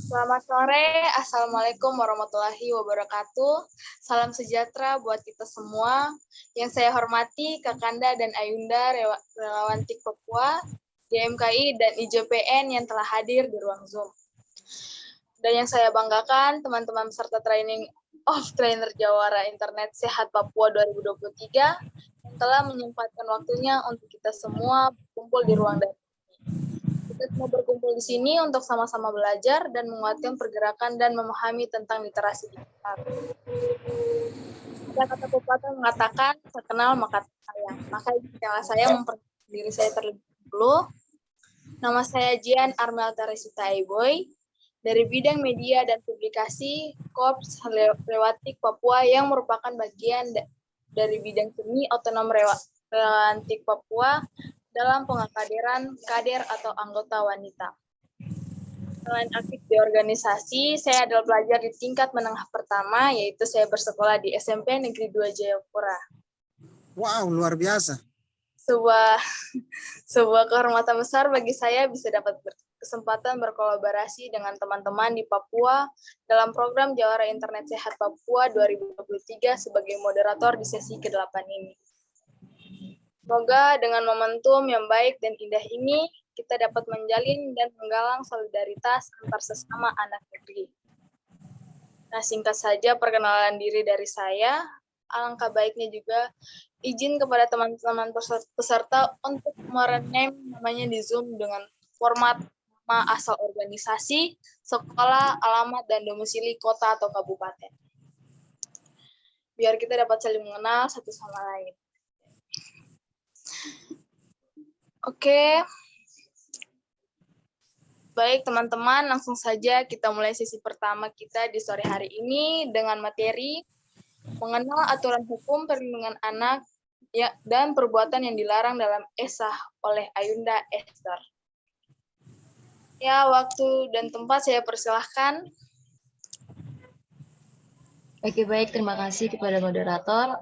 Selamat sore, Assalamualaikum warahmatullahi wabarakatuh. Salam sejahtera buat kita semua. Yang saya hormati Kakanda dan Ayunda, relawan TIK Papua, GMKI, dan IJPN yang telah hadir di ruang Zoom. Dan yang saya banggakan, teman-teman peserta training of trainer Jawara Internet Sehat Papua 2023 yang telah menyempatkan waktunya untuk kita semua berkumpul di ruang daring. Kita semua berkumpul di sini untuk sama-sama belajar dan menguatkan pergerakan dan memahami tentang literasi digital. Ada kata pepatah mengatakan, terkenal maka sayang. Maka izinkanlah saya memperkenalkan diri saya terlebih dahulu. Nama saya Jian Armelta Resita Aiboy, dari bidang media dan publikasi Korps Relawantik Papua yang merupakan bagian dari bidang seni otonom Relawantik Papua dalam pengkaderan kader atau anggota wanita. Selain aktif di organisasi, saya adalah pelajar di tingkat menengah pertama, yaitu saya bersekolah di SMP Negeri 2 Jayapura. Wow, luar biasa. Sebuah kehormatan besar bagi saya bisa dapat kesempatan berkolaborasi dengan teman-teman di Papua dalam program Jawara Internet Sehat Papua 2023 sebagai moderator di sesi ke-8 ini. Semoga dengan momentum yang baik dan indah ini, kita dapat menjalin dan menggalang solidaritas antar sesama anak negeri. Nah, singkat saja perkenalan diri dari saya. Alangkah baiknya juga izin kepada teman-teman peserta untuk merename namanya di Zoom dengan format nama asal organisasi, sekolah, alamat, dan domisili kota atau kabupaten. Biar kita dapat saling mengenal satu sama lain. Oke. Baik, teman-teman, langsung saja kita mulai sesi pertama kita di sore hari ini dengan materi mengenal aturan hukum perlindungan anak dan perbuatan yang dilarang dalam Esah oleh Ayunda Esther. Ya, waktu dan tempat saya persilahkan. Oke, baik. Terima kasih kepada moderator.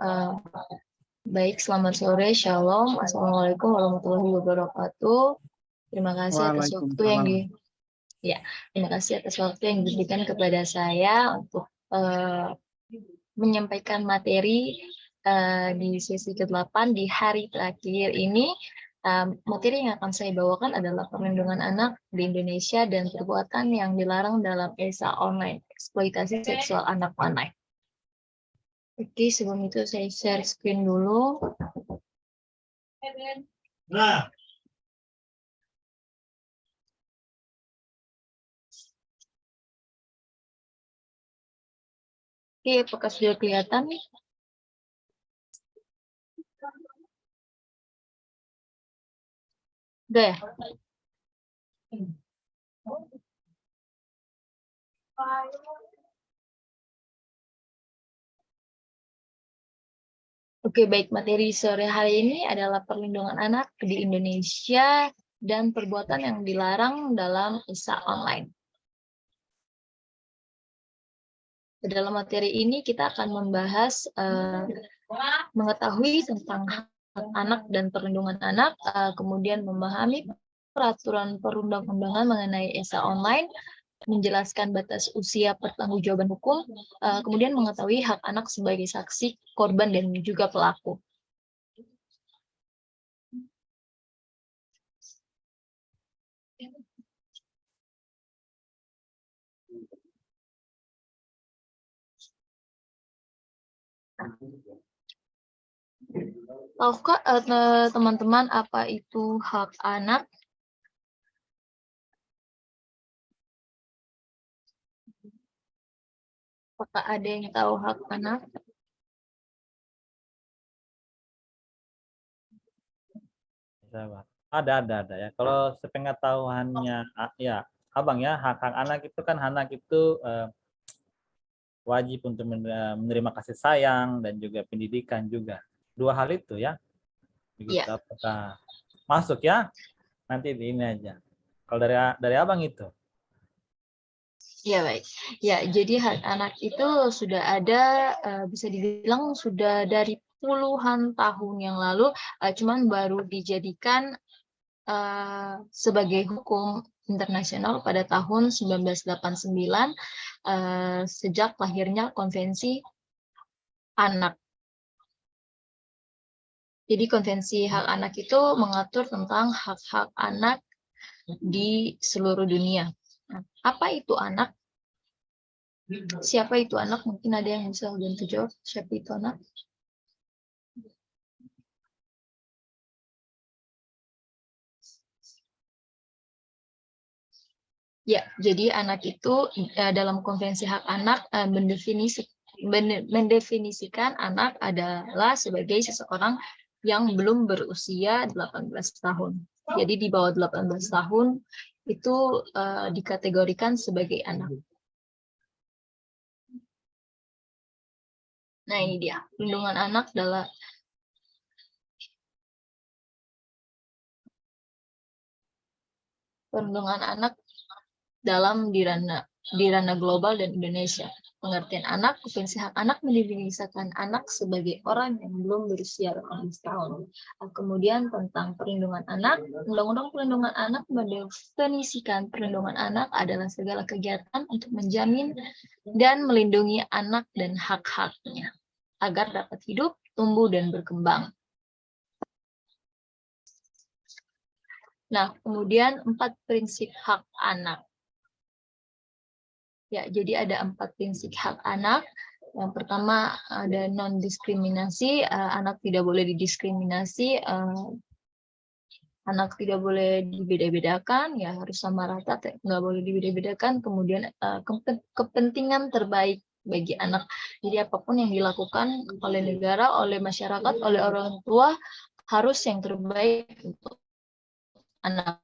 Baik, selamat sore. Shalom. Assalamualaikum warahmatullahi wabarakatuh. Terima kasih atas waktu terima kasih atas waktu yang diberikan kepada saya untuk menyampaikan materi di sesi ke-8 di hari terakhir ini. Materi yang akan saya bawakan adalah perlindungan anak di Indonesia dan perbuatan yang dilarang dalam ESA online, eksploitasi seksual anak online. Oke, sebelum itu saya share screen dulu. Nah. Oke, apakah sudah kelihatan nih? Udah ya? Oke, baik. Materi sore hari ini adalah perlindungan anak di Indonesia dan perbuatan yang dilarang dalam ESA online. Dalam materi ini kita akan membahas mengetahui tentang hak anak dan perlindungan anak, kemudian memahami peraturan perundang-undangan mengenai ESA online, menjelaskan batas usia pertanggungjawaban hukum, kemudian mengetahui hak anak sebagai saksi, korban, dan juga pelaku. Tahukah teman-teman apa itu hak anak? Apakah ada yang tahu hak anak? Ada ya. Kalau sepengetahuannya ya, Abang ya, hak-hak anak itu kan anak itu wajib untuk menerima kasih sayang dan juga pendidikan juga. Dua hal itu ya. Begitu ya. Apakah masuk ya? Nanti di ini aja. Kalau dari Abang itu. Ya, baik. Ya, jadi hak anak itu sudah ada, bisa dibilang sudah dari puluhan tahun yang lalu, cuman baru dijadikan sebagai hukum internasional pada tahun 1989 sejak lahirnya Konvensi Anak. Jadi Konvensi Hak Anak itu mengatur tentang hak-hak anak di seluruh dunia. Nah, apa itu anak? Siapa itu anak? Mungkin ada yang bisa bantu jawab. Siapa itu anak? Ya, jadi anak itu dalam Konvensi Hak Anak mendefinisikan anak adalah sebagai seseorang yang belum berusia 18 tahun. Jadi di bawah 18 tahun itu dikategorikan sebagai anak. Nah, ini dia. Perlindungan anak adalah perlindungan anak dalam di ranah global dan Indonesia. Pengertian anak, Konvensi Hak Anak mendefinisikan anak sebagai orang yang belum berusia 18 tahun. Kemudian tentang perlindungan anak, Undang-Undang Perlindungan Anak mendefinisikan perlindungan anak adalah segala kegiatan untuk menjamin dan melindungi anak dan hak-haknya agar dapat hidup, tumbuh, dan berkembang. Nah, kemudian 4 prinsip hak anak. Ya, jadi ada 4 prinsip hak anak. Yang pertama ada non-diskriminasi, anak tidak boleh didiskriminasi, anak tidak boleh dibeda-bedakan, ya harus sama rata, nggak boleh dibeda-bedakan. Kemudian kepentingan terbaik bagi anak. Jadi apapun yang dilakukan oleh negara, oleh masyarakat, oleh orang tua harus yang terbaik untuk anak.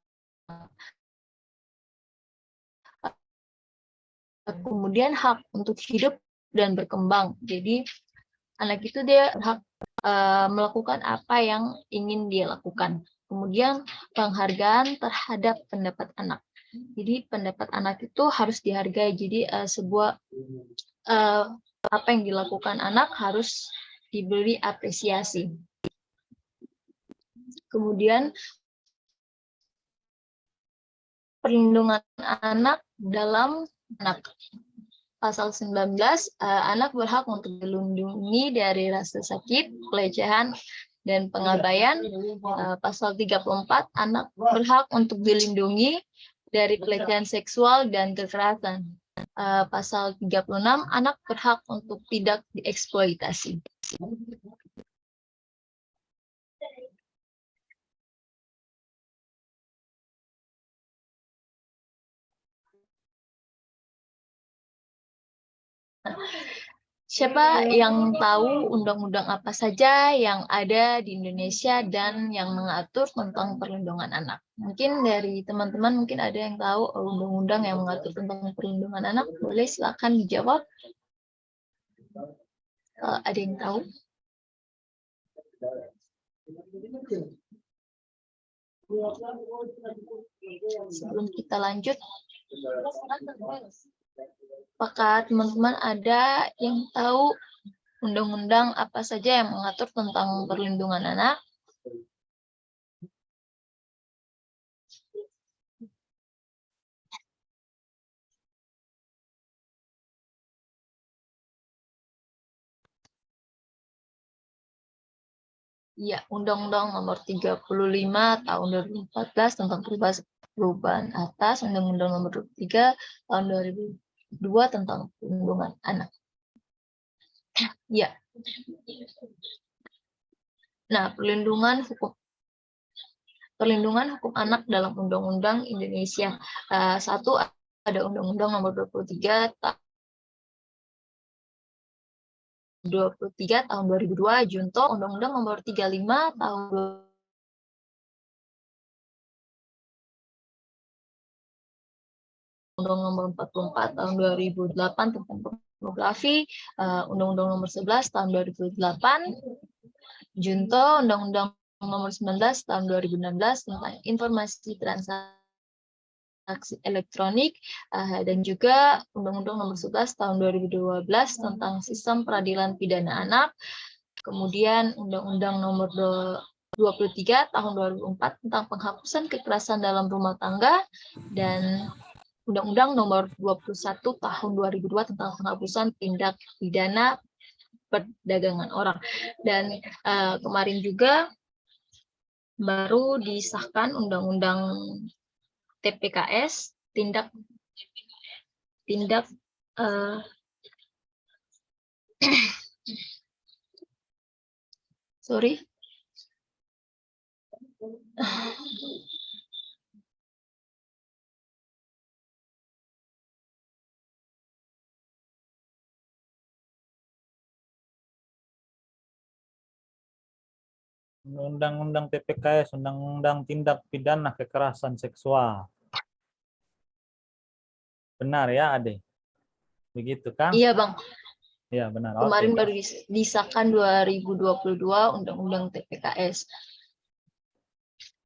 Kemudian hak untuk hidup dan berkembang. Jadi anak itu dia hak melakukan apa yang ingin dia lakukan. Kemudian penghargaan terhadap pendapat anak. Jadi pendapat anak itu harus dihargai. Jadi sebuah apa yang dilakukan anak harus diberi apresiasi. Kemudian perlindungan anak dalam anak. Pasal 19, anak berhak untuk dilindungi dari rasa sakit, pelecehan, dan pengabaian. Pasal 34, anak berhak untuk dilindungi dari pelecehan seksual dan kekerasan. Pasal 36, anak berhak untuk tidak dieksploitasi. Siapa yang tahu undang-undang apa saja yang ada di Indonesia dan yang mengatur tentang perlindungan anak? Mungkin dari teman-teman mungkin ada yang tahu undang-undang yang mengatur tentang perlindungan anak. Boleh silakan dijawab. Ada yang tahu? Sebelum kita lanjut, apakah teman-teman ada yang tahu undang-undang apa saja yang mengatur tentang perlindungan anak? Ya, Undang-Undang Nomor 35 Tahun 2014 tentang perubahan atas Undang-Undang Nomor 23 Tahun 2002 tentang perlindungan anak. Ya. Nah, perlindungan hukum anak dalam Undang-Undang Indonesia. Satu, ada Undang-Undang Nomor 23 tahun 2002, Junto, Undang-Undang Nomor 35 tahun 2000, Undang-Undang Nomor 44 tahun 2008 tentang pornografi, Undang-Undang Nomor 11 tahun 2008, Junto, Undang-Undang Nomor 19 tahun 2016 tentang informasi transaksi elektronik, dan juga Undang-Undang Nomor 11 tahun 2012 tentang sistem peradilan pidana anak, kemudian Undang-Undang Nomor 23 tahun 2004 tentang penghapusan kekerasan dalam rumah tangga, dan Undang-Undang Nomor 21 tahun 2002 tentang penghapusan tindak pidana perdagangan orang. Dan kemarin juga baru disahkan Undang-Undang TPKS, tindak sorry. Undang-Undang TPKS, Undang-Undang Tindak Pidana Kekerasan Seksual. Benar ya, Ade? Begitu kan? Iya, Bang. Iya, benar. Kemarin Oke. baru disahkan 2022 Undang-Undang TPKS.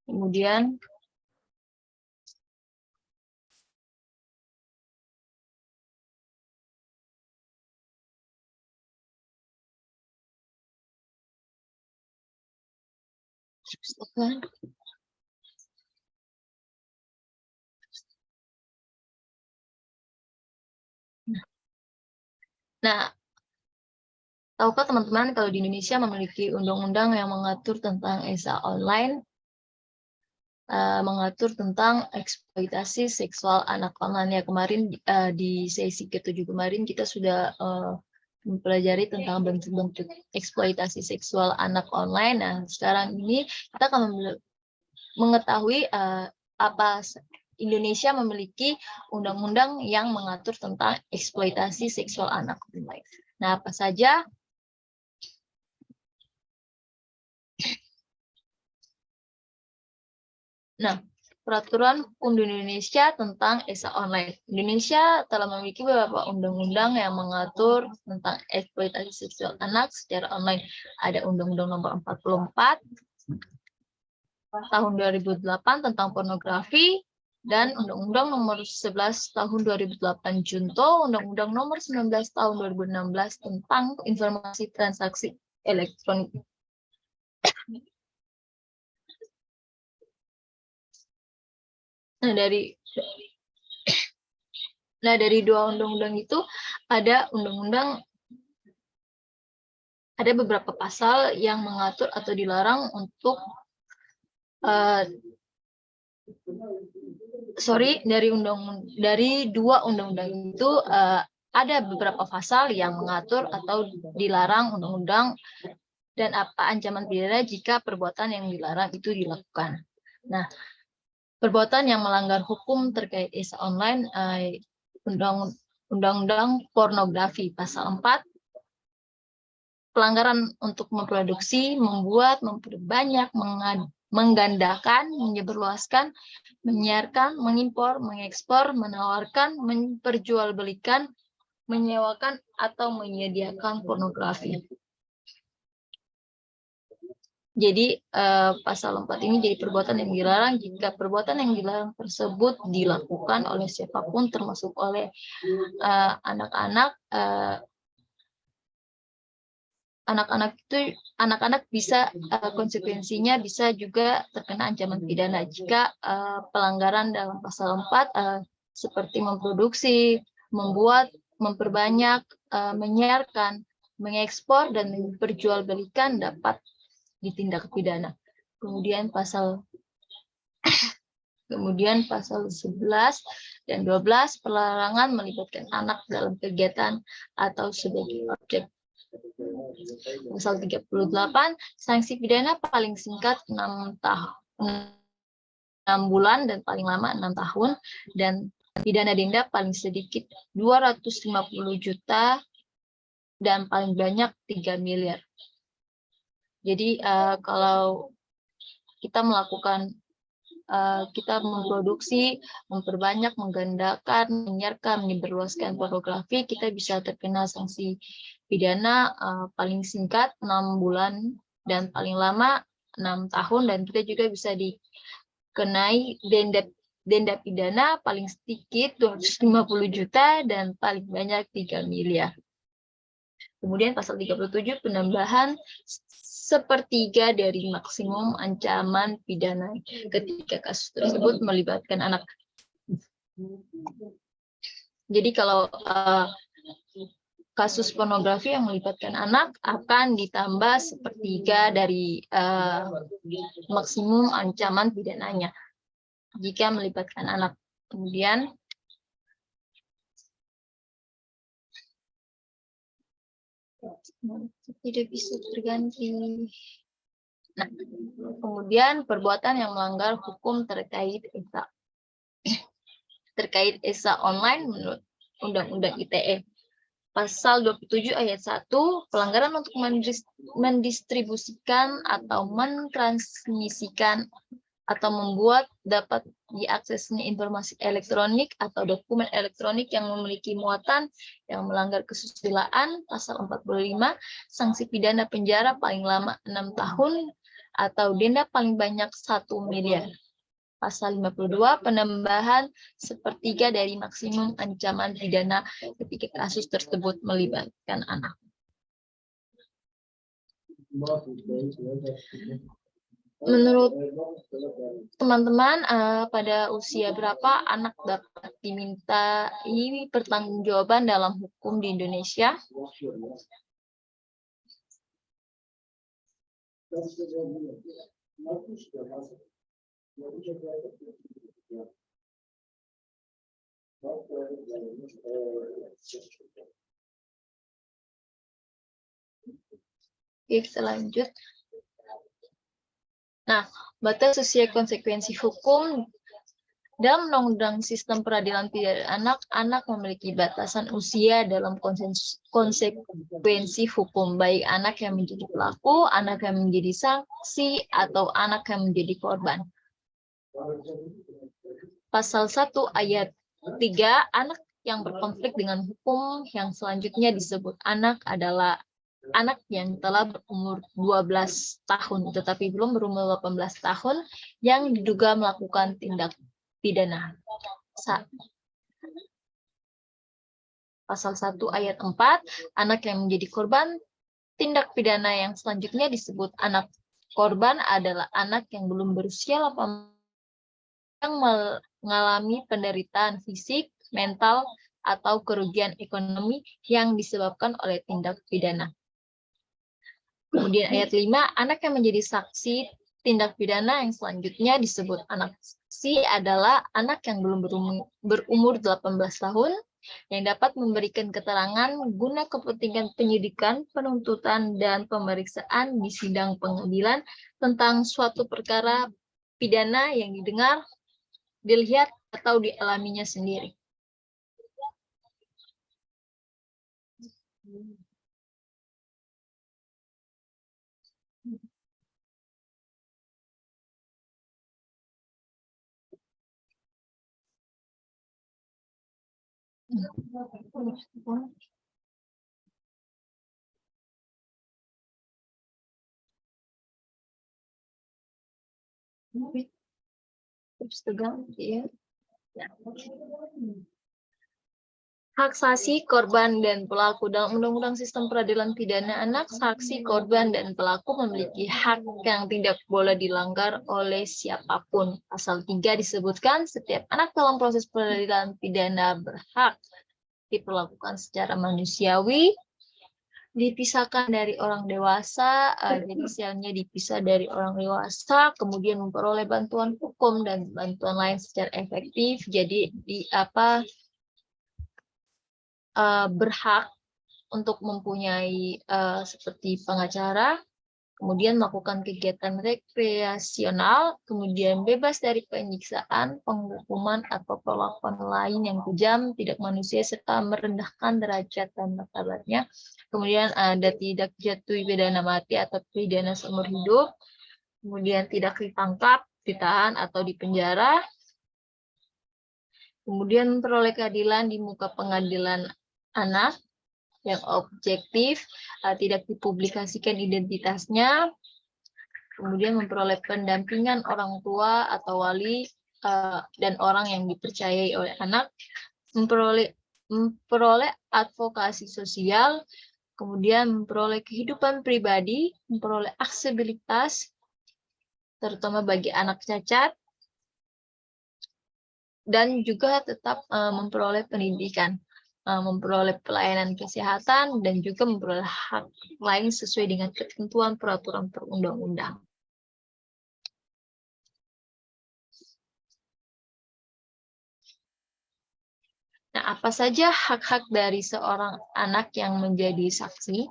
Kemudian nah, tahukah teman-teman kalau di Indonesia memiliki undang-undang yang mengatur tentang ESA online, mengatur tentang eksploitasi seksual anak online. Ya, kemarin di sesi ke-7 kemarin kita sudah mempelajari tentang bentuk-bentuk eksploitasi seksual anak online. Nah, sekarang ini kita akan mengetahui apa Indonesia memiliki undang-undang yang mengatur tentang eksploitasi seksual anak online. Nah, apa saja? Nah, Peraturan Hukum di Indonesia tentang ESA online. Indonesia telah memiliki beberapa undang-undang yang mengatur tentang eksploitasi seksual anak secara online. Ada Undang-Undang Nomor 44 tahun 2008 tentang pornografi, dan Undang-Undang Nomor 11 tahun 2008 Junto, Undang-Undang Nomor 19 tahun 2016 tentang informasi transaksi elektronik. Nah, dari dua undang-undang itu ada beberapa pasal yang mengatur atau dilarang untuk dari dua undang-undang itu ada beberapa pasal yang mengatur atau dilarang undang-undang dan apa ancaman pidana jika perbuatan yang dilarang itu dilakukan. Nah, perbuatan yang melanggar hukum terkait ESA online, Undang-Undang Pornografi pasal 4, pelanggaran untuk memproduksi, membuat, memperbanyak, menggandakan, menyebarluaskan, menyiarkan, mengimpor, mengekspor, menawarkan, memperjualbelikan, menyewakan, atau menyediakan pornografi. Jadi pasal 4 ini jadi perbuatan yang dilarang jika perbuatan yang dilarang tersebut dilakukan oleh siapapun termasuk oleh anak-anak. Anak-anak bisa konsekuensinya bisa juga terkena ancaman pidana jika pelanggaran dalam pasal 4 seperti memproduksi, membuat, memperbanyak, menyiarkan, mengekspor, dan memperjualbelikan dapat ditindak pidana. Kemudian pasal 11 dan 12 pelarangan melibatkan anak dalam kegiatan atau sebagai objek. Pasal 38 sanksi pidana paling singkat 6 bulan dan paling lama 6 tahun, dan pidana denda paling sedikit 250 juta dan paling banyak 3 miliar. Jadi kalau kita memproduksi, memperbanyak, menggandakan, menyiarkan, menyebarluaskan pornografi, kita bisa terkena sanksi pidana paling singkat 6 bulan dan paling lama 6 tahun, dan kita juga bisa dikenai denda pidana paling sedikit 250 juta dan paling banyak 3 miliar. Kemudian pasal 37 penambahan sepertiga dari maksimum ancaman pidana ketika kasus tersebut melibatkan anak. Jadi kalau kasus pornografi yang melibatkan anak akan ditambah sepertiga dari maksimum ancaman pidananya jika melibatkan anak. Kemudian tidak bisa terganti. Nah, kemudian perbuatan yang melanggar hukum terkait esa online menurut Undang-Undang ITE. Pasal 27 ayat 1, pelanggaran untuk mendistribusikan atau mentransmisikan atau membuat dapat diaksesnya informasi elektronik atau dokumen elektronik yang memiliki muatan yang melanggar kesusilaan. Pasal 45, sanksi pidana penjara paling lama 6 tahun atau denda paling banyak 1 miliar. Pasal 52, penambahan sepertiga dari maksimum ancaman pidana ketika kasus tersebut melibatkan anak. Menurut teman-teman, pada usia berapa anak dapat dimintai pertanggungjawaban dalam hukum di Indonesia? Oke, kita lanjut. Nah, batas usia konsekuensi hukum dalam Undang-Undang Sistem Peradilan Pidana Anak memiliki batasan usia dalam konsekuensi hukum, baik anak yang menjadi pelaku, anak yang menjadi saksi, atau anak yang menjadi korban. Pasal 1 ayat 3, anak yang berkonflik dengan hukum yang selanjutnya disebut anak adalah anak yang telah berumur 12 tahun tetapi belum berumur 18 tahun yang diduga melakukan tindak pidana. Pasal 1 ayat 4, anak yang menjadi korban tindak pidana yang selanjutnya disebut anak korban adalah anak yang belum berusia 18 yang mengalami penderitaan fisik, mental, atau kerugian ekonomi yang disebabkan oleh tindak pidana. Kemudian ayat 5, anak yang menjadi saksi tindak pidana yang selanjutnya disebut anak saksi adalah anak yang belum berumur 18 tahun yang dapat memberikan keterangan guna kepentingan penyidikan, penuntutan, dan pemeriksaan di sidang pengadilan tentang suatu perkara pidana yang didengar, dilihat, atau dialaminya sendiri. Terus tegang, ya. Hak saksi, korban, dan pelaku. Dalam Undang-Undang Sistem Peradilan Pidana Anak, saksi, korban, dan pelaku memiliki hak yang tidak boleh dilanggar oleh siapapun. Pasal 3 disebutkan, setiap anak dalam proses peradilan pidana berhak diperlakukan secara manusiawi, dipisahkan dari orang dewasa, jadi selnya dipisah dari orang dewasa, kemudian memperoleh bantuan hukum dan bantuan lain secara efektif. Jadi berhak untuk mempunyai seperti pengacara, kemudian melakukan kegiatan rekreasional, kemudian bebas dari penyiksaan, penghukuman, atau perlakuan lain yang kejam, tidak manusia, serta merendahkan derajat dan martabatnya. Kemudian ada tidak jatuh pidana mati atau pidana seumur hidup, kemudian tidak ditangkap, ditahan, atau dipenjara, kemudian memperoleh keadilan di muka pengadilan anak yang objektif, tidak dipublikasikan identitasnya, kemudian memperoleh pendampingan orang tua atau wali dan orang yang dipercayai oleh anak, memperoleh advokasi sosial, kemudian memperoleh kehidupan pribadi, memperoleh aksesibilitas, terutama bagi anak cacat, dan juga tetap memperoleh pendidikan, memperoleh pelayanan kesehatan, dan juga memperoleh hak lain sesuai dengan ketentuan peraturan perundang-undang. Nah, apa saja hak-hak dari seorang anak yang menjadi saksi?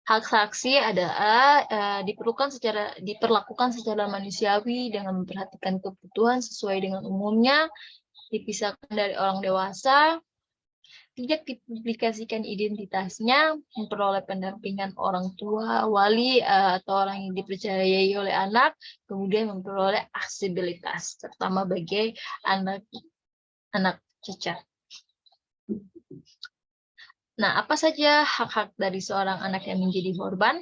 Hak saksi adalah diperlakukan secara manusiawi dengan memperhatikan kebutuhan sesuai dengan umumnya, dipisahkan dari orang dewasa, tidak dipublikasikan identitasnya, memperoleh pendampingan orang tua, wali, atau orang yang dipercayai oleh anak, kemudian memperoleh aksesibilitas, terutama bagi anak cacat. Nah, apa saja hak-hak dari seorang anak yang menjadi korban?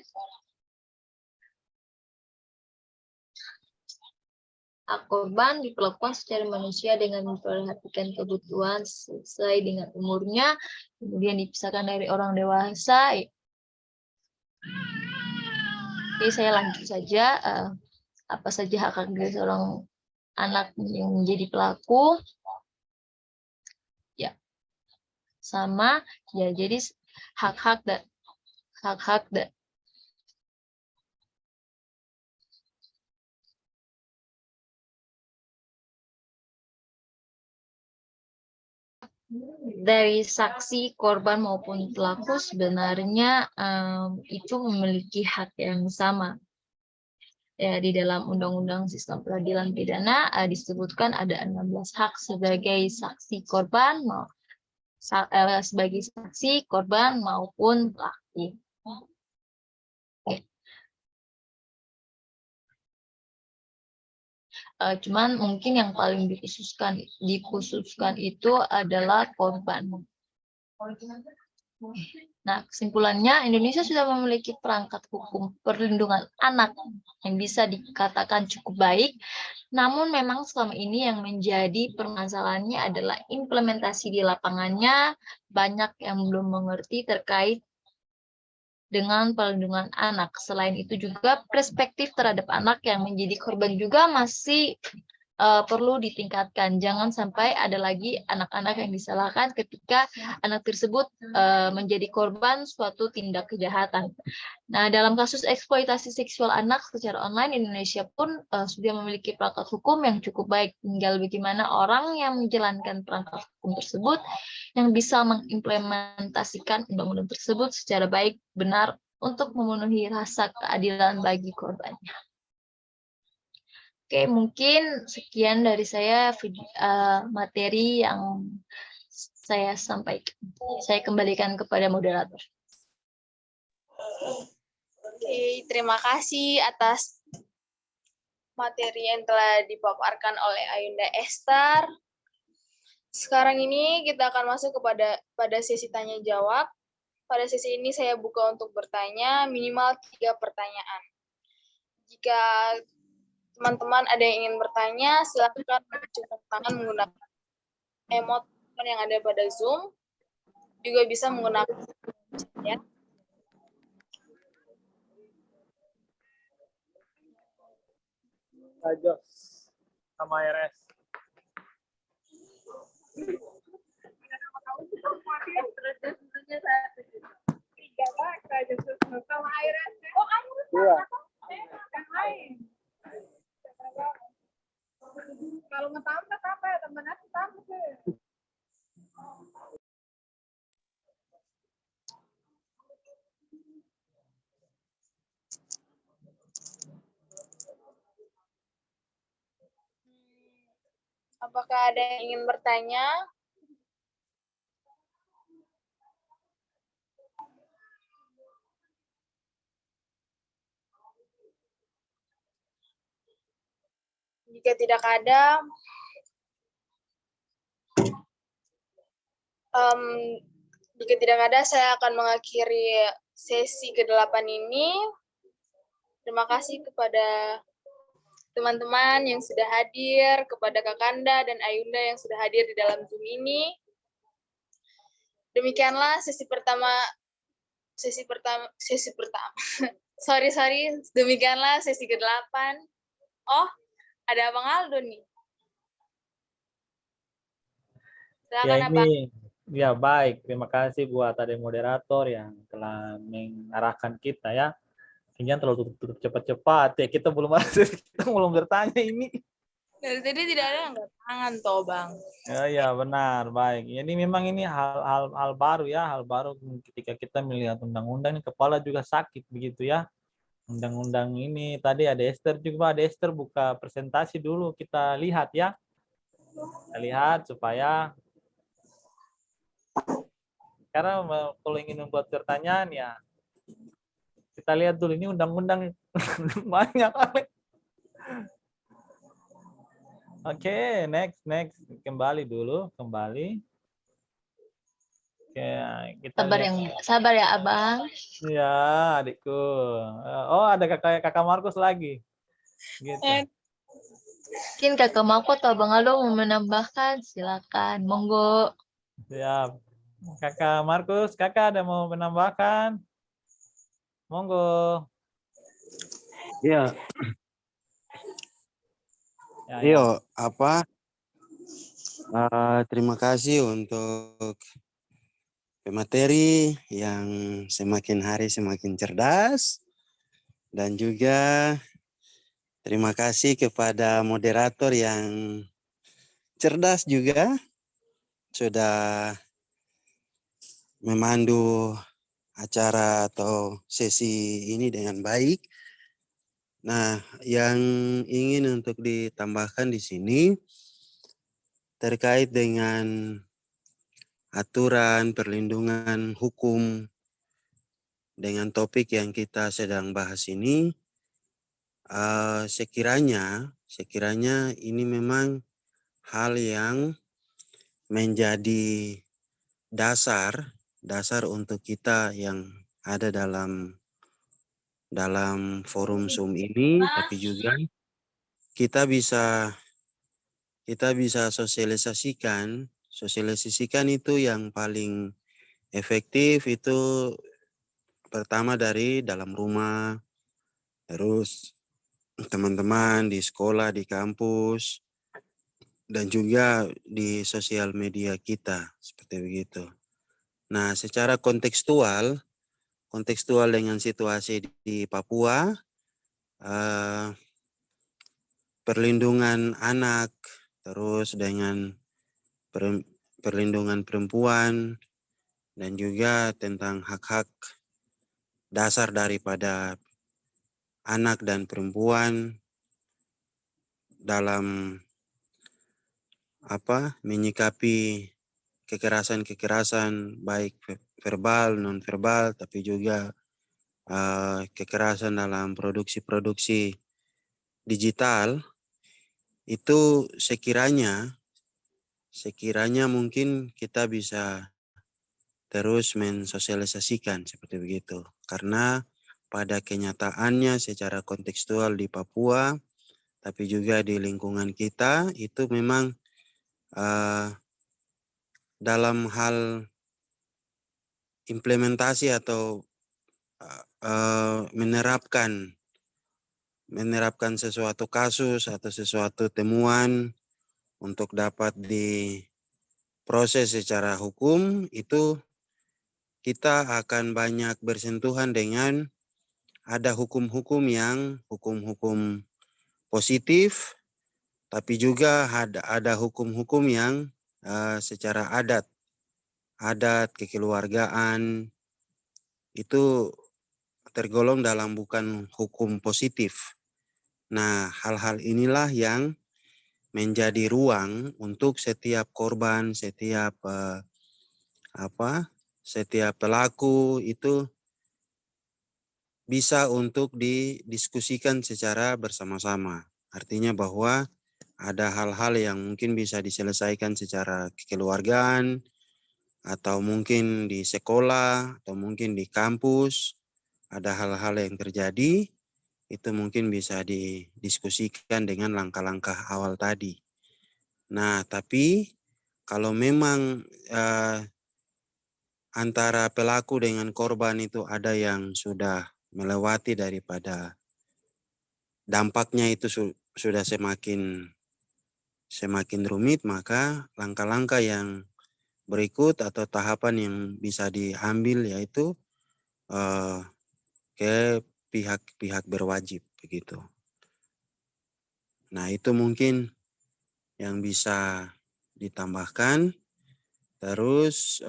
Hak korban diperlakukan secara manusia dengan memperhatikan kebutuhan sesuai dengan umurnya, kemudian dipisahkan dari orang dewasa. Oke, saya lanjut saja. Apa saja hak-hak dari seorang anak yang menjadi pelaku? Ya, sama. Ya, jadi hak-hak dari saksi, korban maupun pelaku sebenarnya itu memiliki hak yang sama. Ya, di dalam Undang-Undang Sistem Peradilan Pidana disebutkan ada 16 hak sebagai saksi korban, sebagai saksi korban maupun pelaku. Cuman mungkin yang paling dikhususkan itu adalah korban. Nah, kesimpulannya Indonesia sudah memiliki perangkat hukum perlindungan anak yang bisa dikatakan cukup baik, namun memang selama ini yang menjadi permasalahannya adalah implementasi di lapangannya, banyak yang belum mengerti terkait dengan perlindungan anak. Selain itu juga perspektif terhadap anak yang menjadi korban juga masih perlu ditingkatkan. Jangan sampai ada lagi anak-anak yang disalahkan ketika anak tersebut menjadi korban suatu tindak kejahatan. Nah, dalam kasus eksploitasi seksual anak secara online, Indonesia pun sudah memiliki perangkat hukum yang cukup baik. Tinggal bagaimana orang yang menjalankan perangkat hukum tersebut yang bisa mengimplementasikan undang-undang tersebut secara baik, benar, untuk memenuhi rasa keadilan bagi korbannya. Oke, mungkin sekian dari saya materi yang saya sampaikan. Saya kembalikan kepada moderator. Oke, terima kasih atas materi yang telah dipaparkan oleh Ayunda Ester. Sekarang ini kita akan masuk pada sesi tanya jawab. Pada sesi ini saya buka untuk bertanya minimal 3 pertanyaan. Jika teman-teman ada yang ingin bertanya, silakan menunjukkan tangan menggunakan emot yang ada pada Zoom. Juga bisa menggunakan chat. Jos sama RS. Kalau ngetambah apa ya temennya tambah sih. Apakah ada yang ingin bertanya? Jika tidak ada, saya akan mengakhiri sesi ke-8 ini. Terima kasih kepada teman-teman yang sudah hadir, kepada Kakanda dan Ayunda yang sudah hadir di dalam Zoom ini. Demikianlah sesi pertama. Sorry. Demikianlah sesi ke-8. Oh, ada Abang Aldo nih. Ya Silakan Abang. ini, ya baik. Terima kasih buat ada moderator yang telah mengarahkan kita ya. Kayaknya terlalu tutup cepat-cepat ya. Kita belum bertanya ini. Dari tadi tidak ada yang angkat tangan toh Bang. Ya benar, baik. Jadi memang ini hal baru ya, hal baru ketika kita melihat undang-undang ini kepala juga sakit begitu ya. Undang-undang ini tadi ada Esther juga, ada Esther buka presentasi dulu kita lihat ya. Kita lihat supaya karena kalau ingin membuat pertanyaan ya kita lihat dulu ini undang-undang banyak kali. Oke, next. Kembali. Oke, kita lihat. Sabar ya Abang. Ya, adikku. Oh, ada kakak Markus lagi. Gitu. Mungkin Kakak Mako atau Abang Aldo mau menambahkan, silakan. Monggo. Siap. Kakak Markus, kakak ada mau menambahkan? Monggo. Iya. Ya. Iya, terima kasih untuk pemateri yang semakin hari semakin cerdas, dan juga terima kasih kepada moderator yang cerdas juga sudah memandu acara atau sesi ini dengan baik. Nah, yang ingin untuk ditambahkan di sini terkait dengan aturan perlindungan hukum dengan topik yang kita sedang bahas ini, sekiranya ini memang hal yang menjadi dasar untuk kita yang ada dalam forum Zoom ini, tapi juga kita bisa sosialisasikan itu yang paling efektif itu pertama dari dalam rumah, terus teman-teman di sekolah, di kampus, dan juga di sosial media kita, seperti begitu. Nah, secara kontekstual dengan situasi di Papua, perlindungan anak, terus dengan perlindungan perempuan, dan juga tentang hak-hak dasar daripada anak dan perempuan dalam menyikapi kekerasan baik verbal, non-verbal, tapi juga kekerasan dalam produksi digital, itu sekiranya mungkin kita bisa terus mensosialisasikan seperti begitu. Karena pada kenyataannya secara kontekstual di Papua, tapi juga di lingkungan kita, itu memang dalam hal implementasi atau menerapkan sesuatu kasus atau sesuatu temuan untuk dapat diproses secara hukum, itu kita akan banyak bersentuhan dengan ada hukum-hukum positif, tapi juga ada hukum-hukum yang secara adat kekeluargaan itu tergolong dalam bukan hukum positif. Nah, hal-hal inilah yang menjadi ruang untuk setiap korban, setiap pelaku itu bisa untuk didiskusikan secara bersama-sama. Artinya bahwa ada hal-hal yang mungkin bisa diselesaikan secara kekeluargaan, atau mungkin di sekolah, atau mungkin di kampus, ada hal-hal yang terjadi, itu mungkin bisa didiskusikan dengan langkah-langkah awal tadi. Nah, tapi kalau memang antara pelaku dengan korban itu ada yang sudah melewati daripada dampaknya itu sudah semakin rumit, maka langkah-langkah yang berikut atau tahapan yang bisa diambil yaitu ke pihak-pihak berwajib begitu. Nah, itu mungkin yang bisa ditambahkan. Terus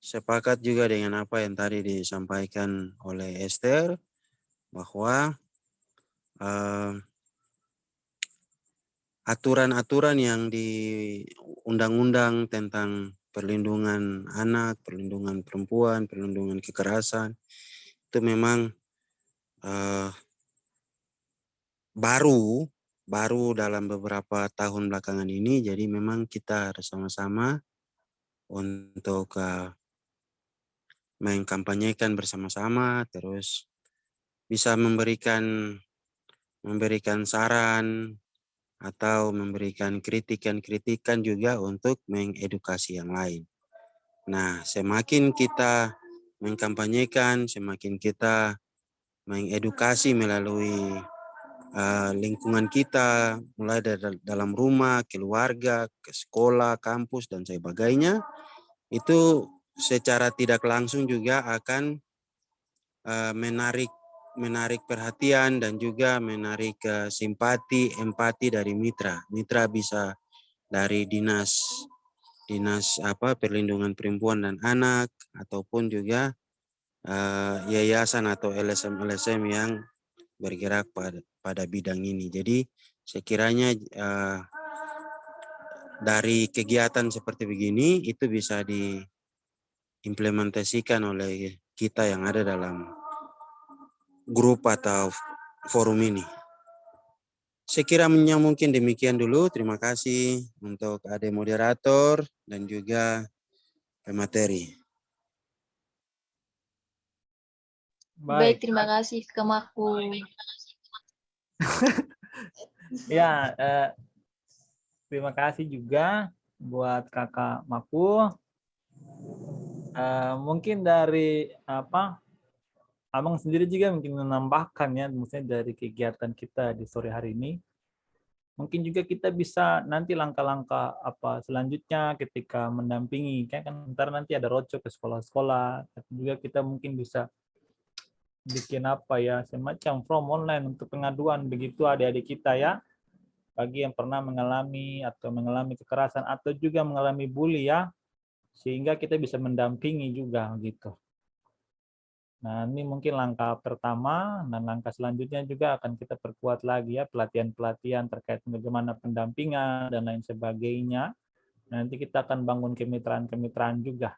sepakat juga dengan apa yang tadi disampaikan oleh Esther bahwa aturan-aturan yang di undang-undang tentang perlindungan anak, perlindungan perempuan, perlindungan kekerasan itu memang baru dalam beberapa tahun belakangan ini. Jadi memang kita harus sama-sama untuk mengkampanyekan bersama-sama, terus bisa memberikan saran atau memberikan kritikan juga untuk mengedukasi yang lain. Nah, semakin kita mengkampanyekan, semakin kita mengedukasi melalui lingkungan kita, mulai dari dalam rumah, keluarga, ke sekolah, kampus, dan sebagainya, itu secara tidak langsung juga akan menarik perhatian dan juga menarik simpati, empati dari mitra. Mitra bisa dari dinas perlindungan perempuan dan anak, ataupun juga yayasan atau LSM yang bergerak pada bidang ini. Jadi sekiranya dari kegiatan seperti begini itu bisa diimplementasikan oleh kita yang ada dalam grup atau forum ini. Sekiranya mungkin demikian dulu. Terima kasih untuk adik moderator dan juga pemateri. Baik, terima kasih ke Maku. Ya, terima kasih juga buat Kakak Maku. Mungkin dari Abang sendiri juga mungkin menambahkan ya, maksudnya dari kegiatan kita di sore hari ini. Mungkin juga kita bisa nanti langkah-langkah apa selanjutnya ketika mendampingi, kan ntar nanti ada roadshow ke sekolah-sekolah, tapi juga kita mungkin bisa bikin apa ya, semacam form online untuk pengaduan begitu adik-adik kita ya, bagi yang pernah mengalami kekerasan atau juga mengalami bully ya, sehingga kita bisa mendampingi juga gitu. Nah, ini mungkin langkah pertama, dan langkah selanjutnya juga akan kita perkuat lagi ya, pelatihan-pelatihan terkait bagaimana pendampingan dan lain sebagainya. Nanti kita akan bangun kemitraan-kemitraan juga.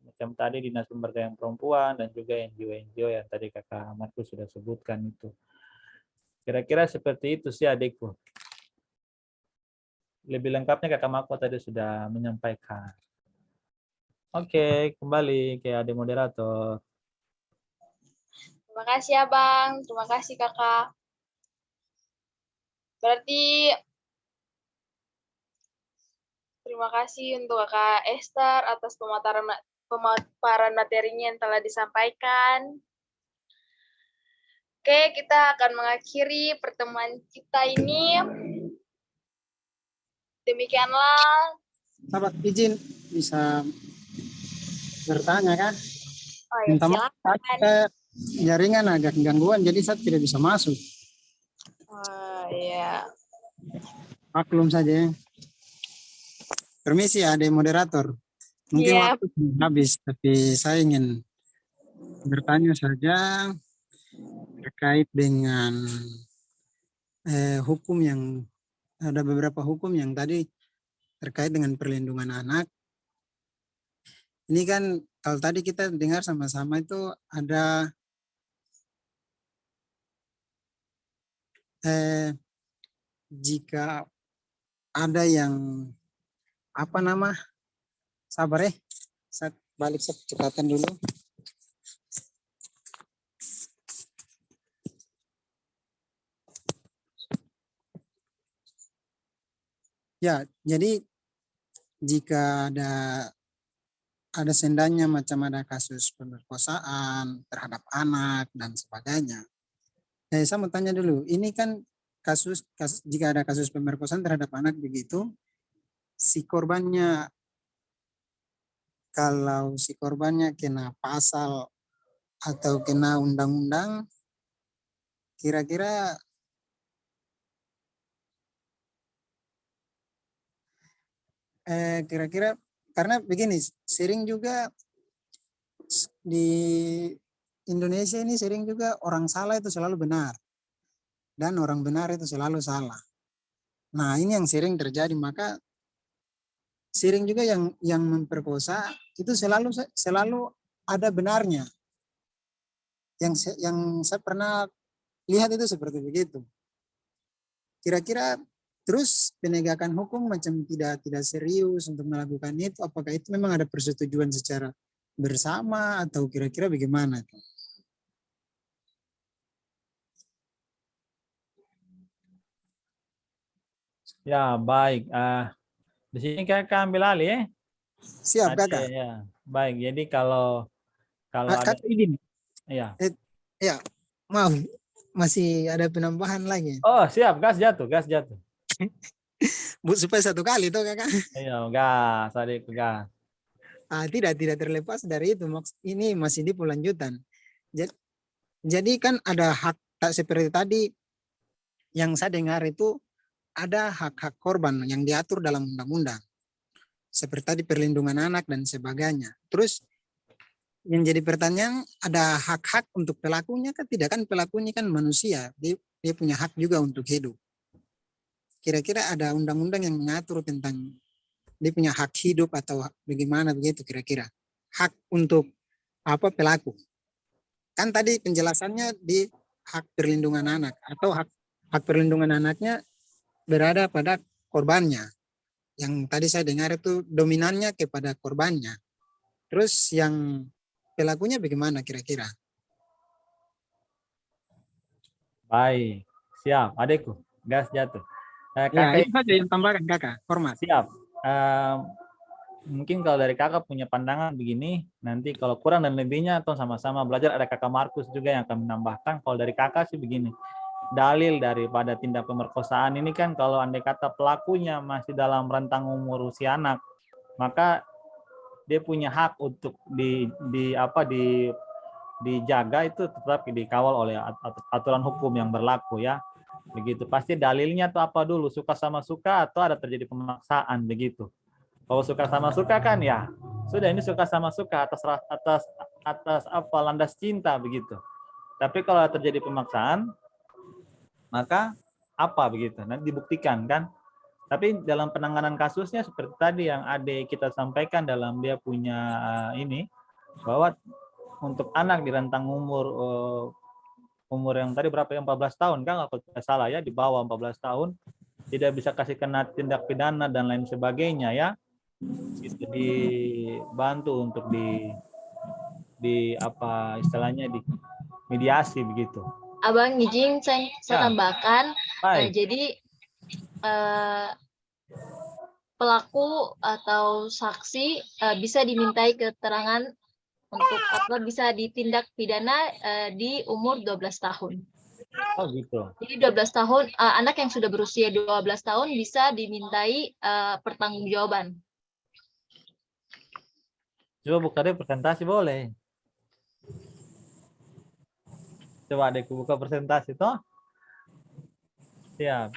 Macam tadi Dinas Pemberdayaan Perempuan dan juga NGO-NGO yang tadi Kakak Markus sudah sebutkan itu. Kira-kira seperti itu sih adikku. Lebih lengkapnya Kakak Markus tadi sudah menyampaikan. Oke, kembali ke adik moderator. Terima kasih Abang, terima kasih Kakak. Berarti terima kasih untuk Kakak Esther atas pemaparan materinya yang telah disampaikan. Oke, kita akan mengakhiri pertemuan kita ini. Demikianlah. Sahabat izin bisa bertanya kan? Oh ya, Minta maaf, silakan. jaringan agak gangguan jadi saya tidak bisa masuk. Oh ya. Maklum saja. Permisi adik moderator. Mungkin Iya. waktu habis, tapi saya ingin bertanya saja terkait dengan hukum yang ada beberapa hukum yang tadi terkait dengan perlindungan anak. Ini kan kalau tadi kita dengar sama-sama itu ada jika ada yang sabar saya balik cepatan dulu. Ya, jadi jika ada seandainya macam ada kasus pemerkosaan terhadap anak dan sebagainya. Saya mau tanya dulu, ini kan jika ada kasus pemerkosaan terhadap anak begitu, si korbannya, kalau si korbannya kena pasal atau kena undang-undang, kira-kira karena begini, sering juga di Indonesia ini sering juga orang salah itu selalu benar dan orang benar itu selalu salah. Nah, ini yang sering terjadi, maka sering juga yang memperkosa itu selalu ada benarnya. Yang saya pernah lihat itu seperti begitu. Kira-kira terus penegakan hukum macam tidak serius untuk melakukan itu, apakah itu memang ada persetujuan secara bersama atau kira-kira bagaimana? Ya, baik. Di sini kakak ambil alih ya. Siap, Tadi, Kakak. ya. Baik, jadi kalau ada, Kakak izin. ya. Ya, maaf, masih ada penambahan lagi. Oh, siap, gas jatuh, gas jatuh. Supaya satu kali tuh, Kakak. Iya, gas, adik gas. Tidak terlepas dari itu. Ini masih di lanjutan. Jadi kan ada hak, tak seperti tadi yang saya dengar itu ada hak-hak korban yang diatur dalam undang-undang. Seperti tadi perlindungan anak dan sebagainya. Terus yang jadi pertanyaan, ada hak-hak untuk pelakunya kan? Tidak, kan pelakunya kan manusia. Dia punya hak juga untuk hidup. Kira-kira ada undang-undang yang mengatur tentang dia punya hak hidup atau bagaimana begitu kira-kira. Hak untuk apa pelaku. Kan tadi penjelasannya di hak perlindungan anak atau hak perlindungan anaknya berada pada korbannya. Yang tadi saya dengar itu dominannya kepada korbannya. Terus yang pelakunya bagaimana kira-kira? Baik, siap, adikku, gas jatuh. Ya, Kakak itu saja yang tambahkan, Kakak. Hormat. siap. Mungkin kalau dari kakak punya pandangan begini, nanti kalau kurang dan lebihnya atau sama-sama belajar, ada kakak Markus juga yang akan menambahkan. Kalau dari kakak sih begini, dalil daripada tindak pemerkosaan ini kan kalau andai kata pelakunya masih dalam rentang umur usia anak, maka dia punya hak untuk dijaga, itu tetap dikawal oleh aturan hukum yang berlaku ya. Begitu. Pasti dalilnya tuh apa dulu, suka sama suka atau ada terjadi pemaksaan begitu. Kalau suka sama suka kan ya sudah, ini suka sama suka atas apa landas cinta begitu. Tapi kalau terjadi pemaksaan maka apa begitu, nanti dibuktikan kan. Tapi dalam penanganan kasusnya seperti tadi yang Ade kita sampaikan dalam dia punya ini, bahwa untuk anak di rentang umur yang tadi berapa ya, 14 tahun kan kalau tidak salah ya, di bawah 14 tahun tidak bisa kasih kena tindak pidana dan lain sebagainya ya. Itu dibantu untuk di apa istilahnya di mediasi begitu. Abang izin saya Ya. tambahkan, Baik. jadi pelaku atau saksi bisa dimintai keterangan untuk apa bisa ditindak pidana di umur 12 tahun. Oh gitu. Jadi 12 tahun, anak yang sudah berusia 12 tahun bisa dimintai pertanggungjawaban. Coba buka deh presentasi boleh. Coba deh buka presentasi toh. Siap.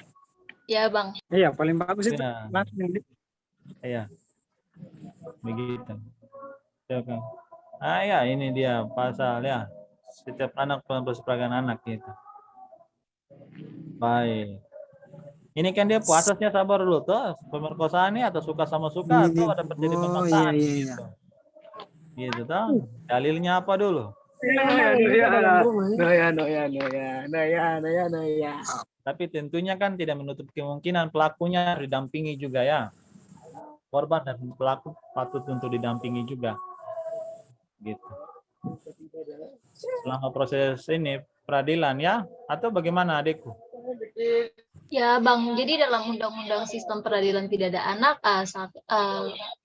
Ya Bang. Iya, paling bagus itu Ya. langsung. Iya. Begitu. Coba. Ya ini dia pasal ya. Setiap anak perperagan anak gitu. Baik. Ini kan dia asasnya sabar dulu tuh, pemerkosaan ini atau suka sama suka atau ada terjadi pemaksaan gitu. Gitu toh. Dalilnya apa dulu? Tapi tentunya kan tidak menutup kemungkinan pelakunya didampingi juga ya. Korban dan pelaku patut untuk didampingi juga. Gitu. Selama proses ini peradilan ya, atau bagaimana adikku? Ya, Bang. Jadi dalam Undang-Undang Sistem Peradilan Pidana Anak,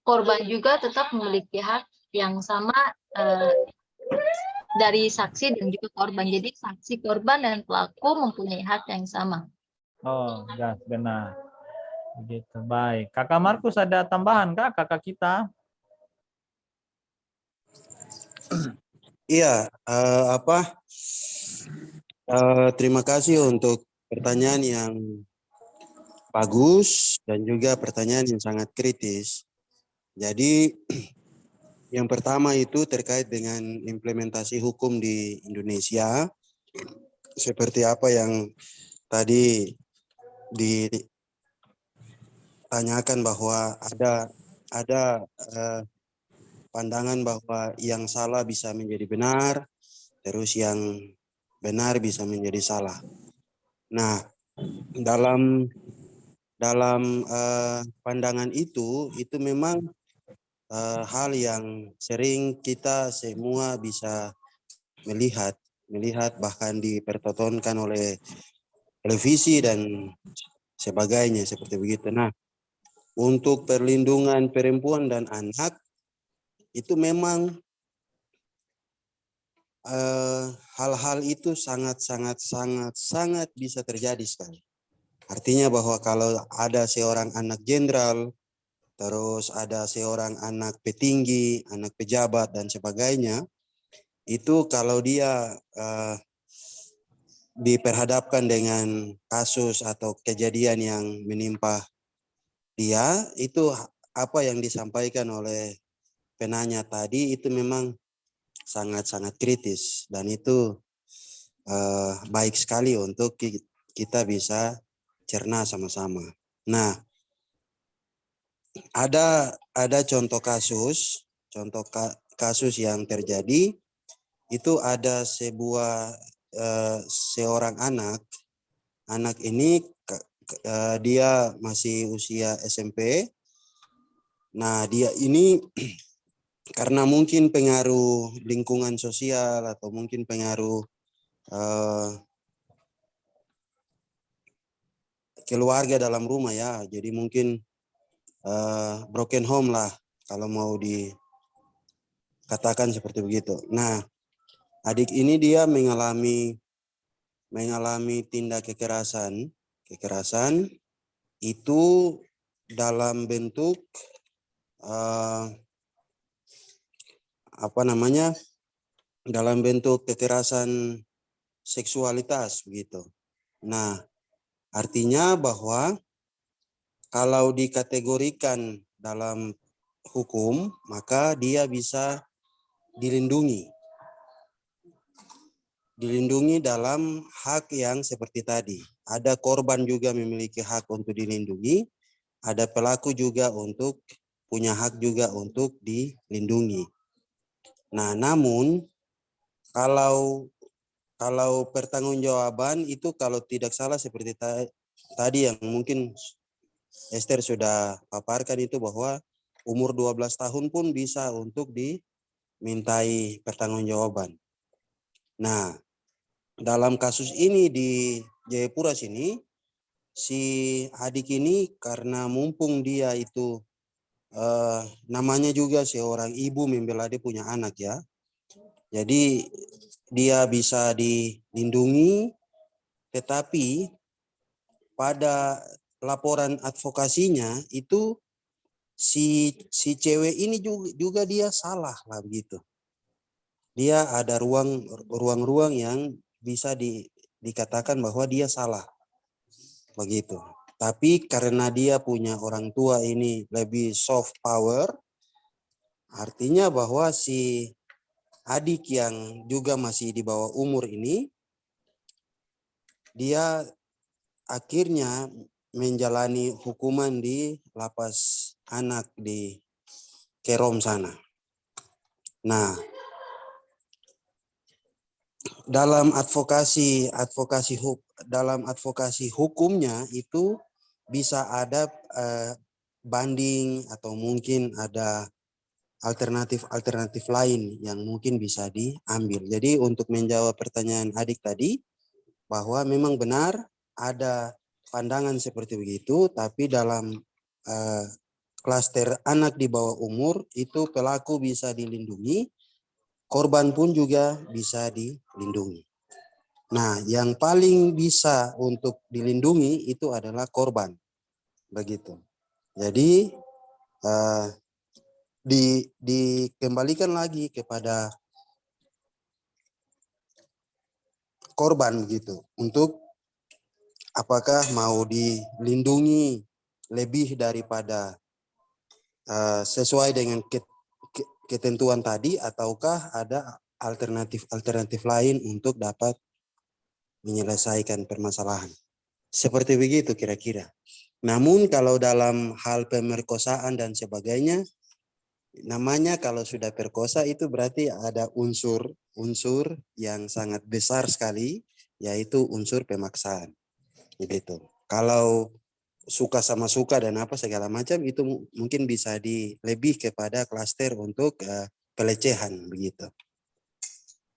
korban juga tetap memiliki hak yang sama dari saksi dan juga korban. Jadi saksi, korban, dan pelaku mempunyai hak yang sama. Oh, gas benar. Begitu. Baik. Kakak Markus ada tambahan Kak, kakak kita? Iya, terima kasih untuk pertanyaan yang bagus dan juga pertanyaan yang sangat kritis. Jadi yang pertama itu terkait dengan implementasi hukum di Indonesia, seperti apa yang tadi ditanyakan bahwa ada pandangan bahwa yang salah bisa menjadi benar, terus yang benar bisa menjadi salah. Nah, dalam pandangan itu memang hal yang sering kita semua bisa melihat bahkan dipertontonkan oleh televisi dan sebagainya seperti begitu. Nah, untuk perlindungan perempuan dan anak itu memang hal-hal itu sangat bisa terjadi sekali. Artinya bahwa kalau ada seorang anak jenderal, terus ada seorang anak petinggi, anak pejabat dan sebagainya, itu kalau dia diperhadapkan dengan kasus atau kejadian yang menimpa dia, itu apa yang disampaikan oleh penanya tadi itu memang sangat kritis dan itu baik sekali untuk kita bisa cerna sama-sama. Nah, ada contoh kasus yang terjadi itu ada seorang anak ini dia masih usia SMP. Nah, dia ini karena mungkin pengaruh lingkungan sosial atau mungkin pengaruh keluarga dalam rumah ya, jadi mungkin broken home lah kalau mau dikatakan seperti begitu. Nah, adik ini dia mengalami tindak kekerasan itu dalam bentuk dalam bentuk kekerasan seksualitas begitu. Nah, artinya bahwa kalau dikategorikan dalam hukum, maka dia bisa dilindungi dalam hak yang seperti tadi. Ada korban juga memiliki hak untuk dilindungi, ada pelaku juga punya hak juga untuk dilindungi. Nah, namun kalau pertanggungjawaban itu kalau tidak salah seperti tadi yang mungkin Esther sudah paparkan itu bahwa umur 12 tahun pun bisa untuk dimintai pertanggungjawaban. Nah, dalam kasus ini di Jayapura sini, si adik ini karena mumpung dia itu namanya juga seorang ibu membela dia punya anak ya. Jadi dia bisa dilindungi, tetapi pada laporan advokasinya itu si cewek ini juga dia salah lah begitu. Dia ada ruang yang bisa dikatakan bahwa dia salah begitu. Tapi karena dia punya orang tua ini lebih soft power, artinya bahwa si adik yang juga masih di bawah umur ini, dia akhirnya menjalani hukuman di lapas anak di Kerom sana. Nah, dalam advokasi hukumnya itu bisa ada banding atau mungkin ada alternatif lain yang mungkin bisa diambil. Jadi untuk menjawab pertanyaan adik tadi, bahwa memang benar ada pandangan seperti begitu, tapi dalam klaster anak di bawah umur itu pelaku bisa dilindungi, korban pun juga bisa dilindungi. Nah, yang paling bisa untuk dilindungi itu adalah korban, begitu. Jadi dikembalikan lagi kepada korban begitu, untuk apakah mau dilindungi lebih daripada sesuai dengan ketentuan tadi, ataukah ada alternatif lain untuk dapat menyelesaikan permasalahan. Seperti begitu kira-kira. Namun kalau dalam hal pemerkosaan dan sebagainya, namanya kalau sudah perkosa itu berarti ada unsur yang sangat besar sekali, yaitu unsur pemaksaan. Begitu. Kalau suka sama suka dan apa segala macam itu mungkin bisa lebih kepada klaster untuk pelecehan begitu.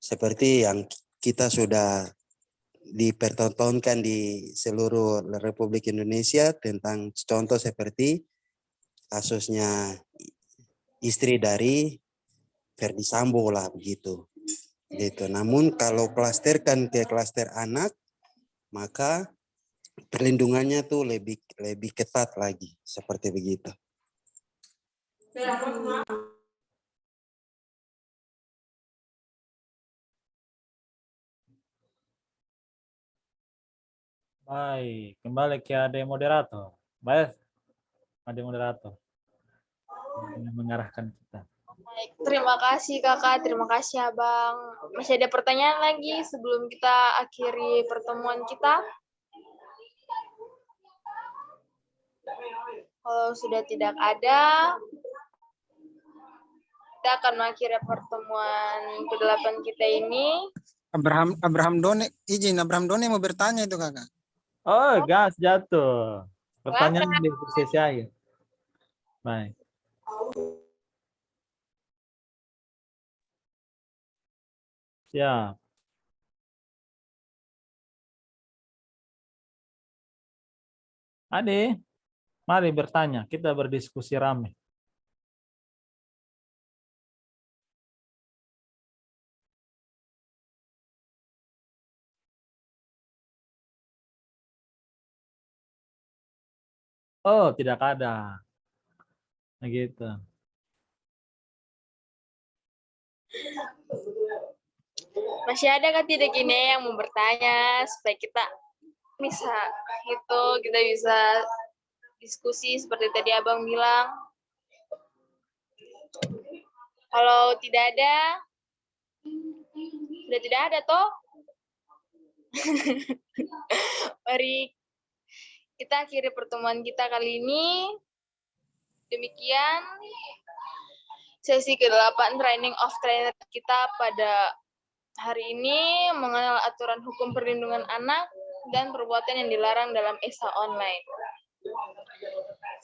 Seperti yang kita sudah dipertontonkan di seluruh Republik Indonesia tentang contoh seperti kasusnya istri dari Ferdi Sambo lah begitu. Gitu. Namun kalau klasterkan ke klaster anak, maka perlindungannya tuh lebih ketat lagi seperti begitu. Baik, kembali ke adik moderator. Baik, adik moderator yang mengarahkan kita. Baik, terima kasih kakak, terima kasih abang. Masih ada pertanyaan lagi sebelum kita akhiri pertemuan kita? Kalau sudah tidak ada, kita akan mengakhiri pertemuan ke-8 kita ini. Abraham Done mau bertanya itu kakak. Oh, gas jatuh. Pertanyaan di sesi akhir. Baik. Siap. Ade, mari bertanya. Kita berdiskusi ramai. Oh, tidak ada. Begitu. Masih ada kan tidak ini yang mau bertanya supaya kita bisa kita bisa diskusi seperti tadi abang bilang. Kalau tidak ada, sudah tidak ada toh. Mari kita akhiri pertemuan kita kali ini. Demikian sesi ke-8 training of trainer kita pada hari ini mengenal aturan hukum perlindungan anak dan perbuatan yang dilarang dalam ESA online.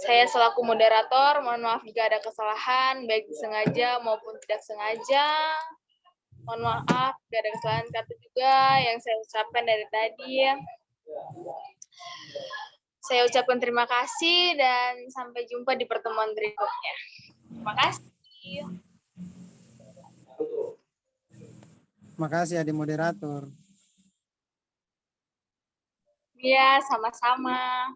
Saya selaku moderator, mohon maaf jika ada kesalahan, baik sengaja maupun tidak sengaja. Mohon maaf jika ada kesalahan kata juga yang saya ucapkan dari tadi. Saya ucapkan terima kasih dan sampai jumpa di pertemuan berikutnya. Terima kasih. Makasih adik moderator. Iya, sama-sama.